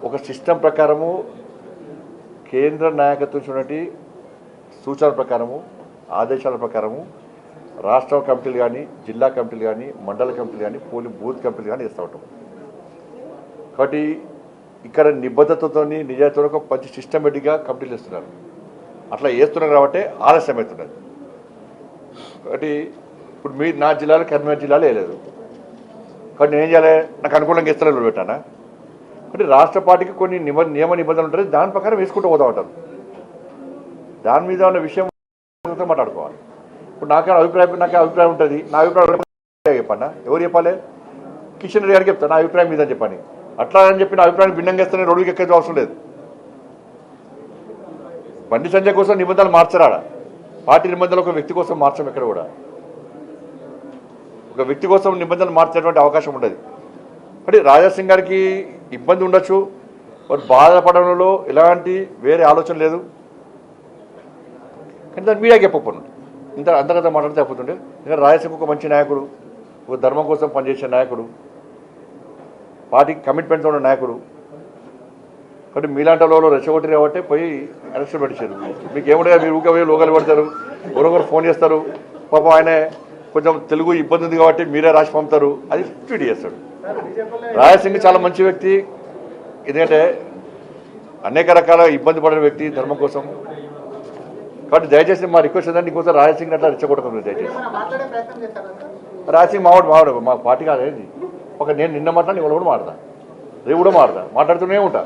ఒక సిస్టమ్ ప్రకారము కేంద్ర నాయకత్వం చూడండి సూచనల ప్రకారము ఆదేశాల ప్రకారము రాష్ట్ర కమిటీలు కానీ జిల్లా కమిటీలు కానీ మండల కమిటీలు కానీ పోలింగ్ బూత్ కమిటీలు కానీ ఇస్తూ ఉంటాం. కాబట్టి ఇక్కడ నిబద్ధతతో నిజాయితీతో ఒక మంచి సిస్టమేటిక్గా కమిటీలు ఇస్తున్నారు. అట్లా వేస్తున్నారు కాబట్టి ఆలస్యం అవుతున్నది. కాబట్టి ఇప్పుడు మీరు నా జిల్లాలో కరీంనగర్ జిల్లాలో వేయలేదు కాబట్టి నేనేం చేయాలి? నాకు అనుకూలంగా ఇస్తాను పెట్టానా? కాబట్టి రాష్ట్ర పార్టీకి కొన్ని నియమ నిబంధనలు ఉంటాయి, దాని ప్రకారం వేసుకుంటూ పోతా ఉంటారు. దాని మీద ఉన్న విషయం మాట్లాడుకోవాలి. ఇప్పుడు నాకు అభిప్రాయం ఉంటుంది, నా అభిప్రాయం చెప్పన్నా ఎవరు చెప్పాలి? కిషన్ రెడ్డి గారికి చెప్తాను నా అభిప్రాయం మీద చెప్పని. అట్లా అని చెప్పి నా అభిప్రాయం భిన్నంగా ఇస్తేనే రోడ్డుకి ఎక్కేది అవసరం లేదు. బండి సంజయ్ కోసం నిబంధనలు మార్చరాడా? పార్టీ నిబంధనలు ఒక వ్యక్తి కోసం మార్చడం ఎక్కడ కూడా ఒక వ్యక్తి కోసం నిబంధనలు మార్చేటువంటి అవకాశం ఉండదు. అంటే రాజాసింగ్ గారికి ఇబ్బంది ఉండొచ్చు, వారు బాధపడంలో ఎలాంటి వేరే ఆలోచన లేదు. కానీ దాన్ని మీడియాకి చెప్పకపోండి, అంతకంత మాట్లాడితే అయిపోతుండే. ఎందుకంటే రాజాసింగ్ ఒక మంచి నాయకుడు, ఒక ధర్మం కోసం పనిచేసే నాయకుడు, పార్టీకి కమిట్మెంట్తో ఉన్న నాయకుడు. కాబట్టి మీలాంటి వాళ్ళు రెచ్చగొట్టిరు కాబట్టి పోయి ఎలక్షన్ పెట్టారు. మీకు ఏముండగా మీరు ఊకే పోయి లోకల్ పడతారు, ఒకరొకరు ఫోన్ చేస్తారు. పాపం ఆయన కొంచెం తెలుగు ఇబ్బంది ఉంది కాబట్టి మీరే రాసి పంపుతారు, అది ట్వీట్ చేస్తాడు. రాజాసింగ్ చాలా మంచి వ్యక్తి, ఎందుకంటే అనేక రకాల ఇబ్బంది పడిన వ్యక్తి ధర్మం కోసం. కాబట్టి దయచేసి మా రిక్వెస్ట్ ఏంటంటే ఇంకోసారి రాజాసింగ్ అట్లా రెచ్చగొట్టకుండా దయచేసి. రాజాసింగ్ మావాడు మా పార్టీ కాదేంది. ఒక నేను నిన్న మాట్లాడి ఇవాళ కూడా మాట్లాడతా, రేపు కూడా మాట్లాడుతూనే ఉంటా.